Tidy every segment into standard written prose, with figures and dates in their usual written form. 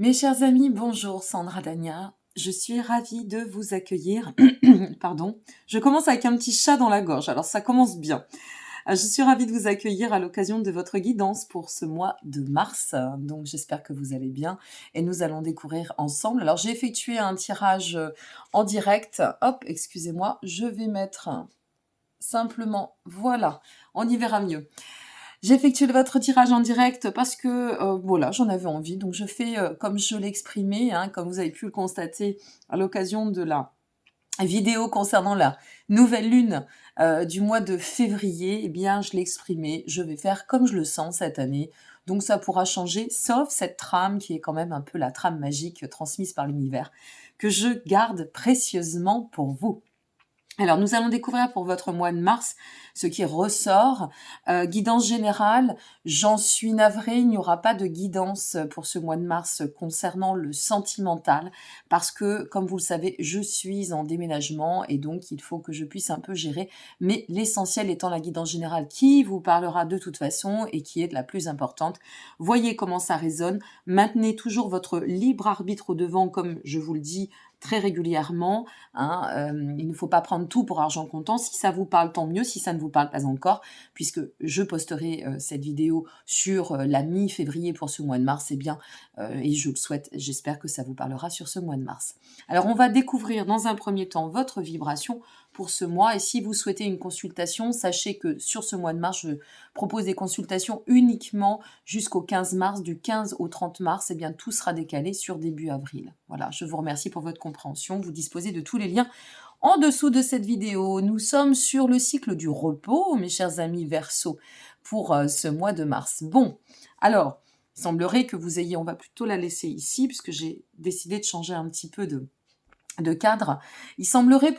Mes chers amis, bonjour, Sandra Dania. Je suis ravie de vous accueillir. Pardon, je commence avec un petit chat dans la gorge, alors ça commence bien. Je suis ravie de vous accueillir à l'occasion de votre guidance pour ce mois de mars. Donc j'espère que vous allez bien et nous allons découvrir ensemble. Alors j'ai effectué un tirage en direct. Hop, excusez-moi, je vais mettre simplement, voilà, on y verra mieux. J'ai effectué votre tirage en direct parce que voilà, j'en avais envie. Donc je fais comme je l'ai exprimé, hein, comme vous avez pu le constater à l'occasion de la vidéo concernant la nouvelle lune du mois de février. Eh bien, je l'ai exprimé. Je vais faire comme je le sens cette année. Donc ça pourra changer, sauf cette trame qui est quand même un peu la trame magique transmise par l'univers, que je garde précieusement pour vous. Alors, nous allons découvrir pour votre mois de mars ce qui ressort. Guidance générale, j'en suis navrée, il n'y aura pas de guidance pour ce mois de mars concernant le sentimental parce que, comme vous le savez, je suis en déménagement et donc il faut que je puisse un peu gérer. Mais l'essentiel étant la guidance générale qui vous parlera de toute façon et qui est la plus importante. Voyez comment ça résonne. Maintenez toujours votre libre arbitre au devant, comme je vous le dis très régulièrement. Il ne faut pas prendre tout pour argent comptant. Si ça vous parle, tant mieux. Si ça ne vous parle pas encore, puisque je posterai cette vidéo sur la mi-février pour ce mois de mars, et je le souhaite, j'espère que ça vous parlera sur ce mois de mars. Alors, on va découvrir dans un premier temps votre vibration pour ce mois. Et si vous souhaitez une consultation, sachez que sur ce mois de mars, je propose des consultations uniquement jusqu'au 15 mars. Du 15 au 30 mars, tout sera décalé sur début avril. Voilà, je vous remercie pour votre compréhension. Vous disposez de tous les liens en dessous de cette vidéo. Nous sommes sur le cycle du repos, mes chers amis Verseau, pour ce mois de mars. Bon, alors, il semblerait que vous ayez, on va plutôt la laisser ici, puisque j'ai décidé de changer un petit peu de cadre. Il semblerait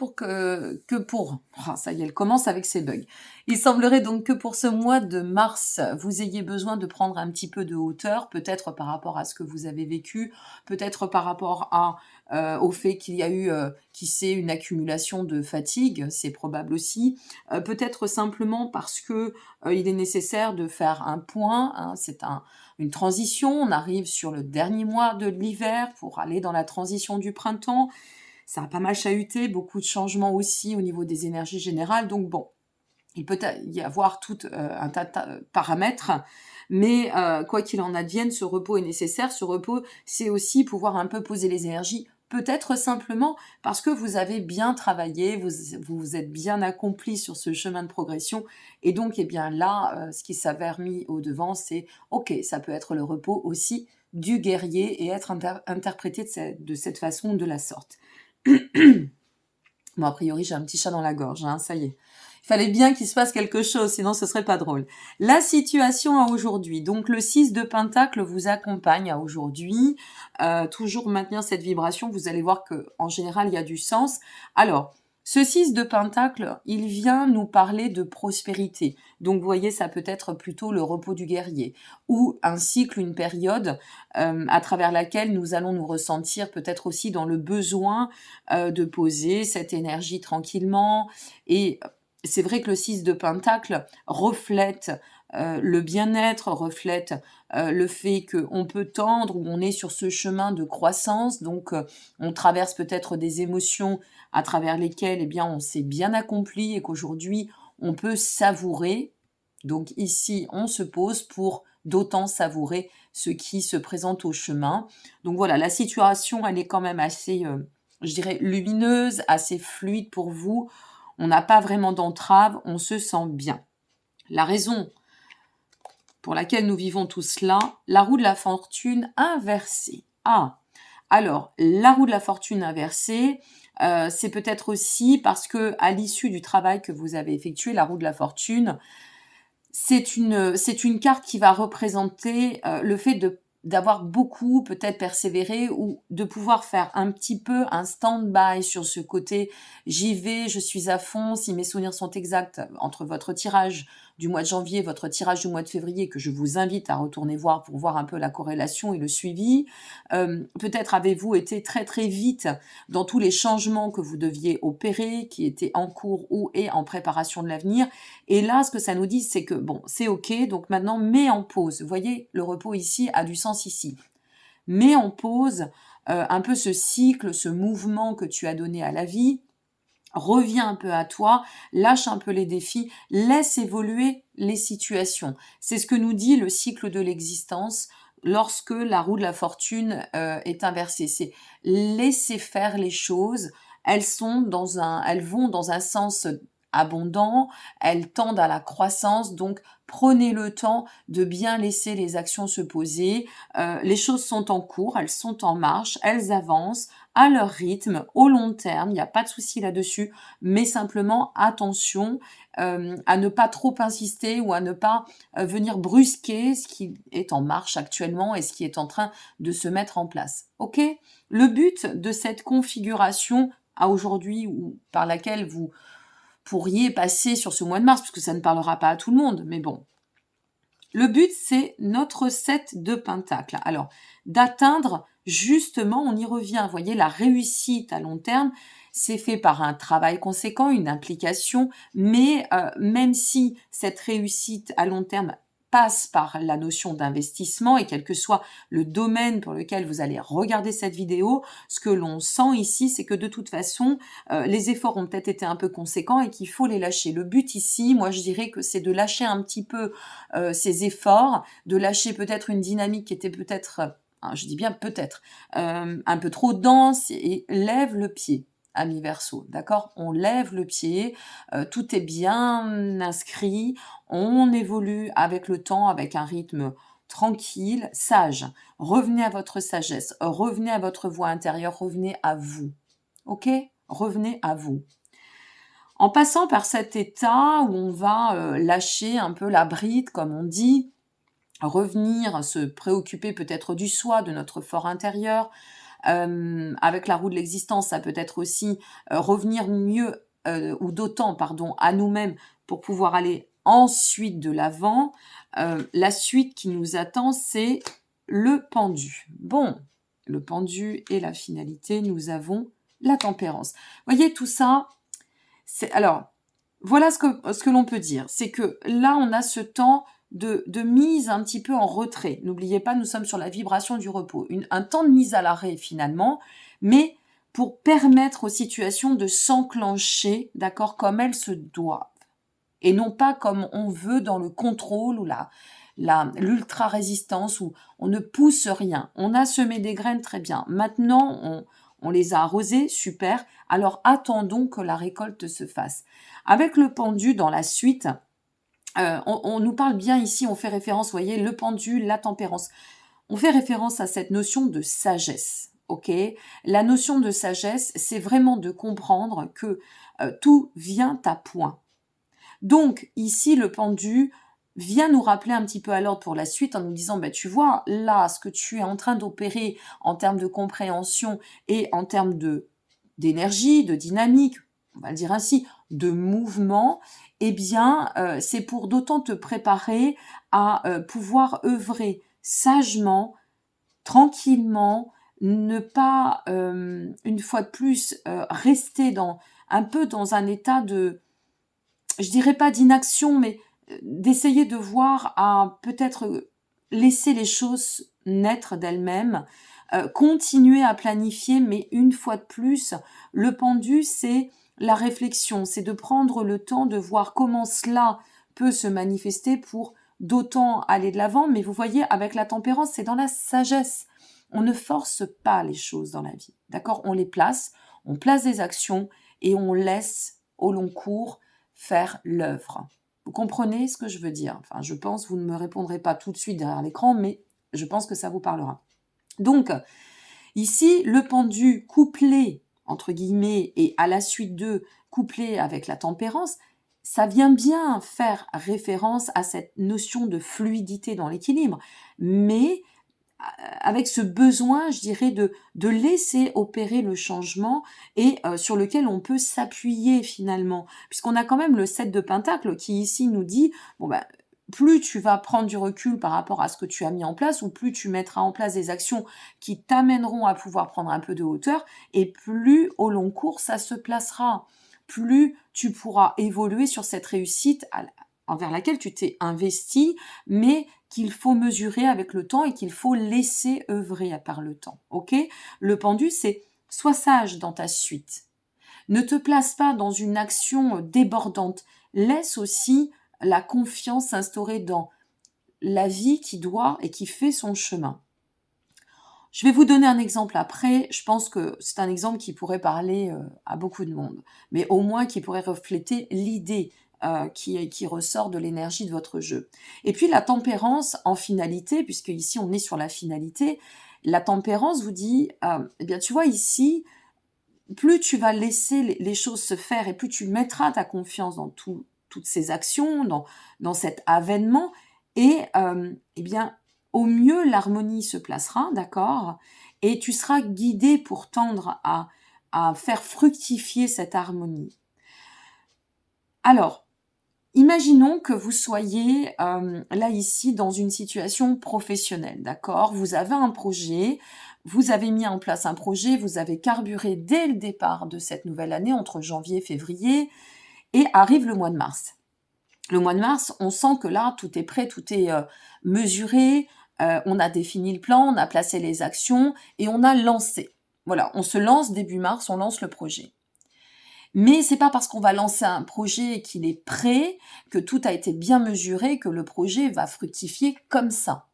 ça y est, elle commence avec ses bugs. Il semblerait donc que pour ce mois de mars, vous ayez besoin de prendre un petit peu de hauteur, peut-être par rapport à ce que vous avez vécu, peut-être par rapport au fait qu'il y a eu, une accumulation de fatigue, c'est probable aussi, peut-être simplement parce que il est nécessaire de faire un point, hein, une transition, on arrive sur le dernier mois de l'hiver pour aller dans la transition du printemps. Ça a pas mal chahuté, beaucoup de changements aussi au niveau des énergies générales. Donc bon, il peut y avoir tout un tas de paramètres, mais quoi qu'il en advienne, ce repos est nécessaire. Ce repos, c'est aussi pouvoir un peu poser les énergies, peut-être simplement parce que vous avez bien travaillé, vous vous êtes bien accompli sur ce chemin de progression. Et donc, là, ce qui s'avère mis au devant, c'est OK, ça peut être le repos aussi du guerrier et être interprété de cette façon, de la sorte. Bon, a priori, j'ai un petit chat dans la gorge, hein, ça y est. Il fallait bien qu'il se passe quelque chose, sinon ce serait pas drôle. La situation à aujourd'hui. Donc, le 6 de Pentacle vous accompagne à aujourd'hui. Toujours maintenir cette vibration. Vous allez voir que en général, il y a du sens. Alors, ce 6 de Pentacle, il vient nous parler de prospérité. Donc, vous voyez, ça peut être plutôt le repos du guerrier ou un cycle, une période à travers laquelle nous allons nous ressentir peut-être aussi dans le besoin de poser cette énergie tranquillement. Et c'est vrai que le 6 de Pentacle reflète le bien-être, reflète le fait qu'on peut tendre, ou on est sur ce chemin de croissance, donc on traverse peut-être des émotions à travers lesquelles on s'est bien accompli et qu'aujourd'hui on peut savourer. Donc ici, on se pose pour d'autant savourer ce qui se présente au chemin. Donc voilà, la situation, elle est quand même assez, je dirais, lumineuse, assez fluide pour vous. On n'a pas vraiment d'entrave, on se sent bien. La raison pour laquelle nous vivons tout cela, la roue de la fortune inversée. Alors, la roue de la fortune inversée, c'est peut-être aussi parce que à l'issue du travail que vous avez effectué, la roue de la fortune, c'est une carte qui va représenter le fait d'avoir beaucoup peut-être persévéré ou de pouvoir faire un petit peu un stand-by sur ce côté j'y vais, je suis à fond, si mes souvenirs sont exacts, entre votre tirage du mois de janvier, votre tirage du mois de février, que je vous invite à retourner voir pour voir un peu la corrélation et le suivi. Peut-être avez-vous été très très vite dans tous les changements que vous deviez opérer, qui étaient en cours ou et en préparation de l'avenir. Et là, ce que ça nous dit, c'est que bon, c'est OK, donc maintenant, mets en pause. Vous voyez, le repos ici a du sens ici. mets en pause un peu ce cycle, ce mouvement que tu as donné à la vie. Reviens un peu à toi, lâche un peu les défis, laisse évoluer les situations. C'est ce que nous dit le cycle de l'existence lorsque la roue de la fortune est inversée. C'est laisser faire les choses. Elles vont dans un sens abondant, elles tendent à la croissance. Donc, prenez le temps de bien laisser les actions se poser. Les choses sont en cours, elles sont en marche, elles avancent à leur rythme, au long terme, il n'y a pas de souci là-dessus, mais simplement attention à ne pas trop insister ou à ne pas venir brusquer ce qui est en marche actuellement et ce qui est en train de se mettre en place. Ok? Le but de cette configuration à aujourd'hui ou par laquelle vous pourriez passer sur ce mois de mars, puisque ça ne parlera pas à tout le monde, mais bon, le but, c'est notre 7 de Pentacle. Alors, d'atteindre, justement, on y revient, vous voyez, la réussite à long terme, c'est fait par un travail conséquent, une implication, mais même si cette réussite à long terme passe par la notion d'investissement, et quel que soit le domaine pour lequel vous allez regarder cette vidéo, ce que l'on sent ici, c'est que de toute façon, les efforts ont peut-être été un peu conséquents et qu'il faut les lâcher. Le but ici, moi je dirais que c'est de lâcher un petit peu ses efforts, de lâcher peut-être une dynamique qui était peut-être, je dis bien peut-être, un peu trop dense et lève le pied. Ami Verseau, d'accord? On lève le pied, tout est bien inscrit, on évolue avec le temps, avec un rythme tranquille, sage. Revenez à votre sagesse, revenez à votre voix intérieure, revenez à vous. Ok? Revenez à vous. En passant par cet état où on va lâcher un peu la bride, comme on dit, revenir se préoccuper peut-être du soi, de notre fort intérieur, avec la roue de l'existence, ça peut être aussi revenir mieux ou d'autant, pardon, à nous-mêmes pour pouvoir aller ensuite de l'avant. La suite qui nous attend, c'est le pendu. Bon, le pendu et la finalité, nous avons la tempérance. Vous voyez, tout ça, alors, voilà ce que l'on peut dire. C'est que là, on a ce temps de mise un petit peu en retrait. N'oubliez pas, nous sommes sur la vibration du repos. Un temps de mise à l'arrêt, finalement, mais pour permettre aux situations de s'enclencher, d'accord, comme elles se doivent. Et non pas comme on veut dans le contrôle ou l'ultra-résistance où on ne pousse rien. On a semé des graines, très bien. Maintenant, on les a arrosées, super. Alors attendons que la récolte se fasse. Avec le pendu dans la suite, on nous parle bien ici, on fait référence, vous voyez, le pendu, la tempérance. On fait référence à cette notion de sagesse. Ok, la notion de sagesse, c'est vraiment de comprendre que tout vient à point. Donc, ici, le pendu vient nous rappeler un petit peu à l'ordre pour la suite en nous disant, tu vois, là, ce que tu es en train d'opérer en termes de compréhension et en termes d'énergie, de dynamique, on va le dire ainsi, de mouvement, eh bien, c'est pour d'autant te préparer à pouvoir œuvrer sagement, tranquillement, ne pas, une fois de plus, rester un peu dans un état de, je dirais pas d'inaction, mais d'essayer de voir à peut-être laisser les choses naître d'elles-mêmes, continuer à planifier, mais une fois de plus, le pendu, c'est la réflexion, c'est de prendre le temps de voir comment cela peut se manifester pour d'autant aller de l'avant, mais vous voyez, avec la tempérance, c'est dans la sagesse. On ne force pas les choses dans la vie, d'accord? On les place, on place des actions et on laisse au long cours faire l'œuvre. Vous comprenez ce que je veux dire? Enfin, je pense, vous ne me répondrez pas tout de suite derrière l'écran, mais je pense que ça vous parlera. Donc, ici, le pendu couplé, entre guillemets, et à la suite de couplé avec la tempérance, ça vient bien faire référence à cette notion de fluidité dans l'équilibre, mais avec ce besoin, je dirais, de laisser opérer le changement et sur lequel on peut s'appuyer finalement. Puisqu'on a quand même le 7 de Pentacle qui ici nous dit, plus tu vas prendre du recul par rapport à ce que tu as mis en place, ou plus tu mettras en place des actions qui t'amèneront à pouvoir prendre un peu de hauteur, et plus au long cours ça se placera. Plus tu pourras évoluer sur cette réussite envers laquelle tu t'es investi, mais qu'il faut mesurer avec le temps et qu'il faut laisser œuvrer par le temps. Ok? Le pendu, c'est sois sage dans ta suite. Ne te place pas dans une action débordante. Laisse aussi la confiance s'instaurer dans la vie qui doit et qui fait son chemin. Je vais vous donner un exemple après. Je pense que c'est un exemple qui pourrait parler à beaucoup de monde, mais au moins qui pourrait refléter l'idée qui ressort de l'énergie de votre jeu. Et puis la tempérance en finalité, puisque ici on est sur la finalité, la tempérance vous dit, eh bien tu vois ici, plus tu vas laisser les choses se faire et plus tu mettras ta confiance dans toutes ces actions, dans cet avènement, et eh bien, au mieux, l'harmonie se placera, d'accord? Et tu seras guidé pour tendre à faire fructifier cette harmonie. Alors, imaginons que vous soyez là ici dans une situation professionnelle, d'accord? Vous avez un projet, vous avez mis en place un projet, vous avez carburé dès le départ de cette nouvelle année, entre janvier et février, et arrive le mois de mars. Le mois de mars, on sent que là, tout est prêt, tout est mesuré, on a défini le plan, on a placé les actions et on a lancé. Voilà, on se lance début mars, on lance le projet. Mais c'est pas parce qu'on va lancer un projet et qu'il est prêt, que tout a été bien mesuré, que le projet va fructifier comme ça.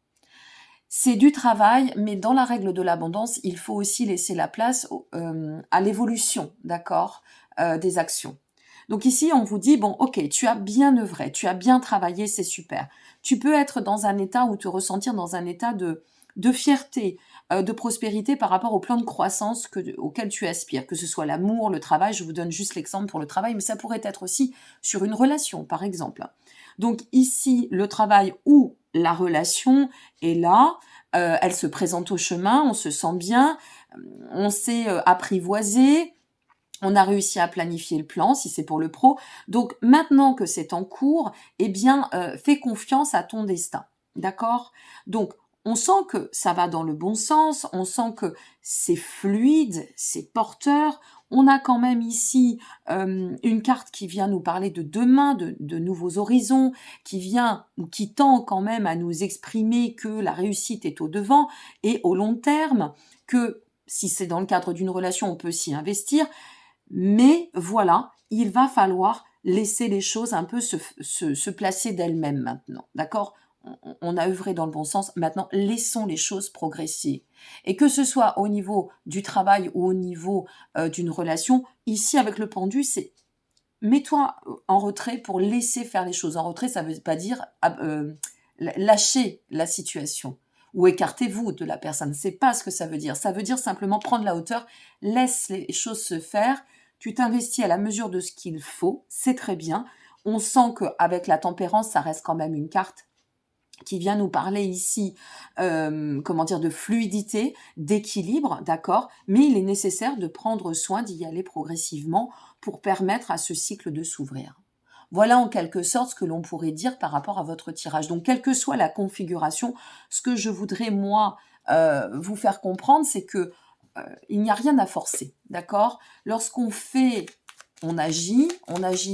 C'est du travail, mais dans la règle de l'abondance, il faut aussi laisser la place à l'évolution, d'accord, des actions. Donc ici, on vous dit, bon, ok, tu as bien œuvré, tu as bien travaillé, c'est super. Tu peux être dans un état ou te ressentir dans un état de fierté, de prospérité par rapport au plan de croissance auquel tu aspires, que ce soit l'amour, le travail, je vous donne juste l'exemple pour le travail, mais ça pourrait être aussi sur une relation, par exemple. Donc ici, le travail ou la relation est là, elle se présente au chemin, on se sent bien, on s'est apprivoisé, on a réussi à planifier le plan, si c'est pour le pro. Donc maintenant que c'est en cours, eh bien, fais confiance à ton destin. D'accord? Donc, on sent que ça va dans le bon sens, on sent que c'est fluide, c'est porteur. On a quand même ici une carte qui vient nous parler de demain, de nouveaux horizons, qui vient ou qui tend quand même à nous exprimer que la réussite est au devant et au long terme, que si c'est dans le cadre d'une relation, on peut s'y investir. Mais voilà, il va falloir laisser les choses un peu se placer d'elles-mêmes maintenant, d'accord? On a œuvré dans le bon sens, maintenant laissons les choses progresser. Et que ce soit au niveau du travail ou au niveau d'une relation, ici avec le pendu, c'est mets-toi en retrait pour laisser faire les choses. En retrait, ça ne veut pas dire lâcher la situation ou écartez-vous de la personne. C'est pas ce que ça veut dire. Ça veut dire simplement prendre la hauteur, laisse les choses se faire. Tu t'investis à la mesure de ce qu'il faut, c'est très bien. On sent qu'avec la tempérance, ça reste quand même une carte qui vient nous parler ici, comment dire, de fluidité, d'équilibre, d'accord? Mais il est nécessaire de prendre soin d'y aller progressivement pour permettre à ce cycle de s'ouvrir. Voilà en quelque sorte ce que l'on pourrait dire par rapport à votre tirage. Donc, quelle que soit la configuration, ce que je voudrais, moi, vous faire comprendre, c'est que il n'y a rien à forcer, d'accord? Lorsqu'on fait, on agit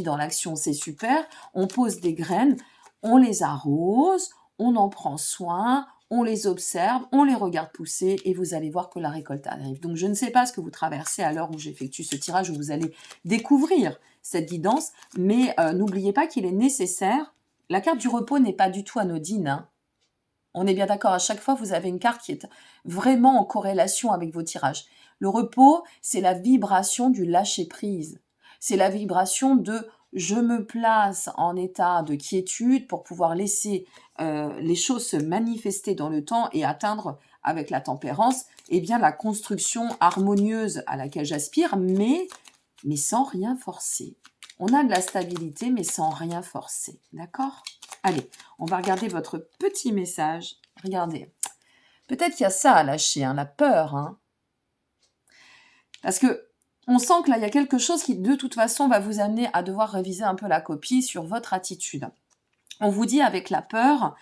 dans l'action, c'est super, on pose des graines, on les arrose, on en prend soin, on les observe, on les regarde pousser et vous allez voir que la récolte arrive. Donc je ne sais pas ce que vous traversez à l'heure où j'effectue ce tirage, où vous allez découvrir cette guidance, mais n'oubliez pas qu'il est nécessaire, la carte du repos n'est pas du tout anodine, hein. On est bien d'accord, à chaque fois, vous avez une carte qui est vraiment en corrélation avec vos tirages. Le repos, c'est la vibration du lâcher-prise. C'est la vibration de je me place en état de quiétude pour pouvoir laisser les choses se manifester dans le temps et atteindre, avec la tempérance, eh bien, la construction harmonieuse à laquelle j'aspire, mais sans rien forcer. On a de la stabilité, mais sans rien forcer. D'accord? Allez, on va regarder votre petit message. Regardez. Peut-être qu'il y a ça à lâcher, hein, la peur. Hein. Parce que on sent que là, il y a quelque chose qui, de toute façon, va vous amener à devoir réviser un peu la copie sur votre attitude. On vous dit avec la peur,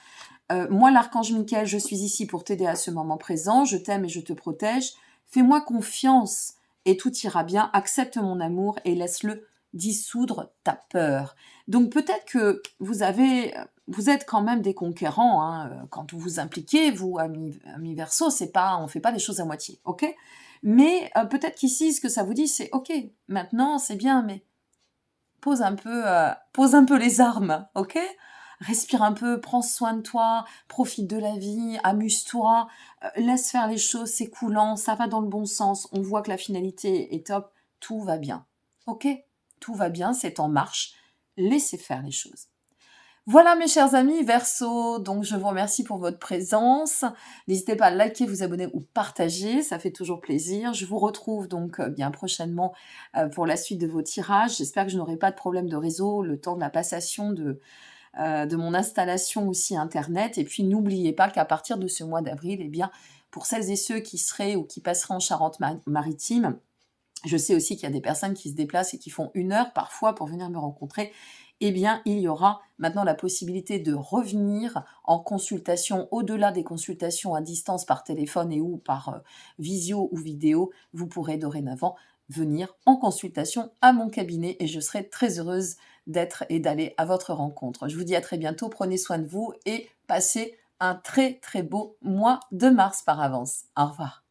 moi, l'archange Michael, je suis ici pour t'aider à ce moment présent. Je t'aime et je te protège. Fais-moi confiance et tout ira bien. Accepte mon amour et laisse-le dissoudre ta peur. Donc peut-être que vous êtes quand même des conquérants, hein, quand vous vous impliquez, vous, amis Verseau, c'est pas, on fait pas les choses à moitié, ok? Mais peut-être qu'ici, ce que ça vous dit, c'est ok, maintenant c'est bien, mais pose un peu les armes, ok? Respire un peu, prends soin de toi, profite de la vie, amuse-toi, laisse faire les choses, c'est coulant, ça va dans le bon sens, on voit que la finalité est top, tout va bien, ok? Tout va bien, c'est en marche, laissez faire les choses. Voilà mes chers amis Verseau, donc je vous remercie pour votre présence. N'hésitez pas à liker, vous abonner ou partager, ça fait toujours plaisir. Je vous retrouve donc bien prochainement pour la suite de vos tirages. J'espère que je n'aurai pas de problème de réseau le temps de la passation de mon installation aussi internet. Et puis n'oubliez pas qu'à partir de ce mois d'avril, eh bien, pour celles et ceux qui seraient ou qui passeraient en Charente-Maritime, je sais aussi qu'il y a des personnes qui se déplacent et qui font 1 heure parfois pour venir me rencontrer. Eh bien, il y aura maintenant la possibilité de revenir en consultation, au-delà des consultations à distance par téléphone et ou par visio ou vidéo. Vous pourrez dorénavant venir en consultation à mon cabinet et je serai très heureuse d'être et d'aller à votre rencontre. Je vous dis à très bientôt, prenez soin de vous et passez un très très beau mois de mars par avance. Au revoir.